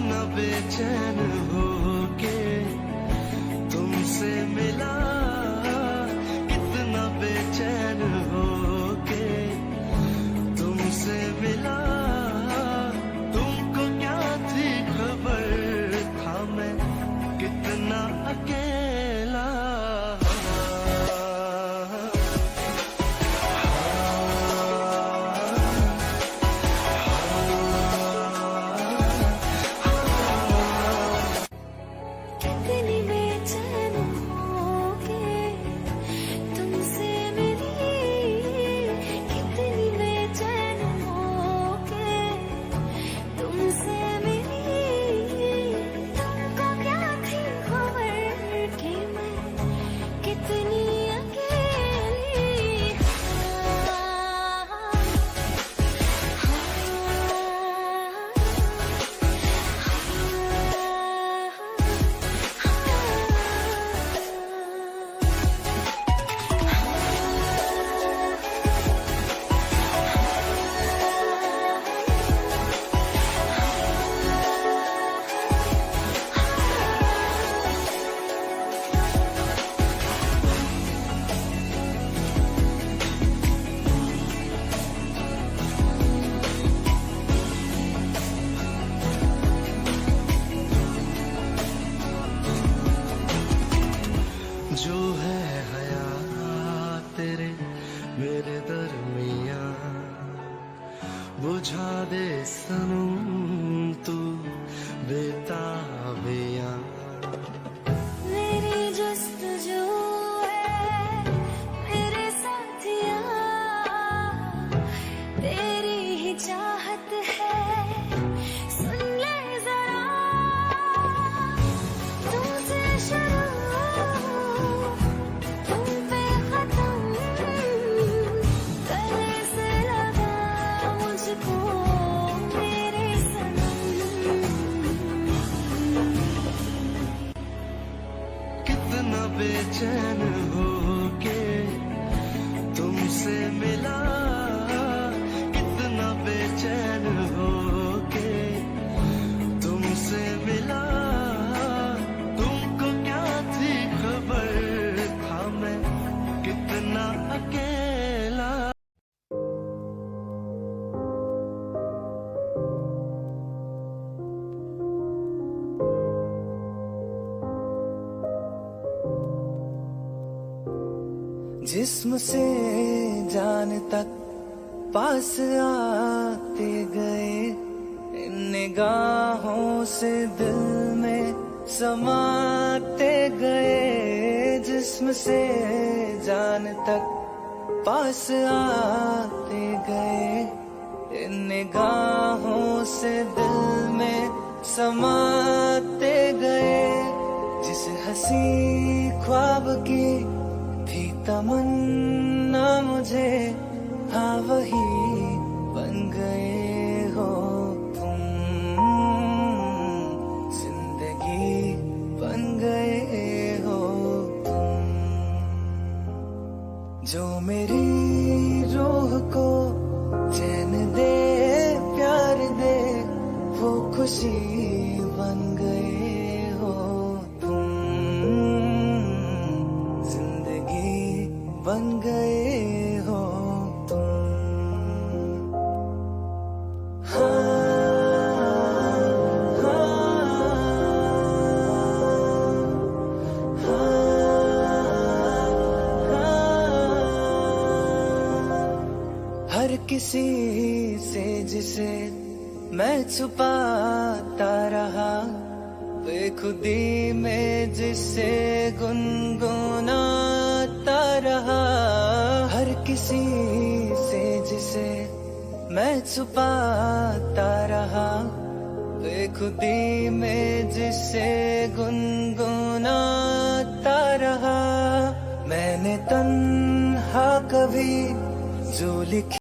कितना बेचैन हो के तुमसे मिला, कितना बेचैन हो के तुमसे मिला। तुमको क्या थी खबर, था मैं कितना अकेला। कितनी बेचैन होके तुमसे मिली, कितनी बेचैन होके तुमसे मिली। तुमको क्या थी खबर कि मैं कितनी अकेली। जो है हया तेरे मेरे दरमिया, बुझा दे सनम तू बेताबिया। मेरी जस्तजू है मेरे साथिया, तेरी ही चाहत है, सुन ले जरा। तुमसे शुरू तुम पे खत्म, गले से लगा मुझको मेरे सनम। कितना बेचैन हो के तुमसे मिला, कितना बेचैन हो के तुमसे मिला। तुमको क्या थी खबर, था मैं कितना अकेला। जिस्म से जान तक पास आते गए, इन निगाहों से दिल में समाते गए। जिस्म से जान तक पास आते गए, इन निगाहों से दिल में समाते गए। जिस हंसी ख्वाब की थी तमन्ना मुझे, हाँ वही बन गए हो तुम। जिंदगी बन गए हो तुम, जो मेरी रूह को चैन दे प्यार दे, वो खुशी बन गए हो तुम। बन गए हो तुम। हर किसी से जिसे मैं छुपाता रहा, बेखुदी में जिसे गुनगुनाता रहा। हर किसी से जिसे मैं छुपाता रहा, बेखुदी में जिसे गुनगुनाता रहा। मैंने तन्हा कभी जो लिखी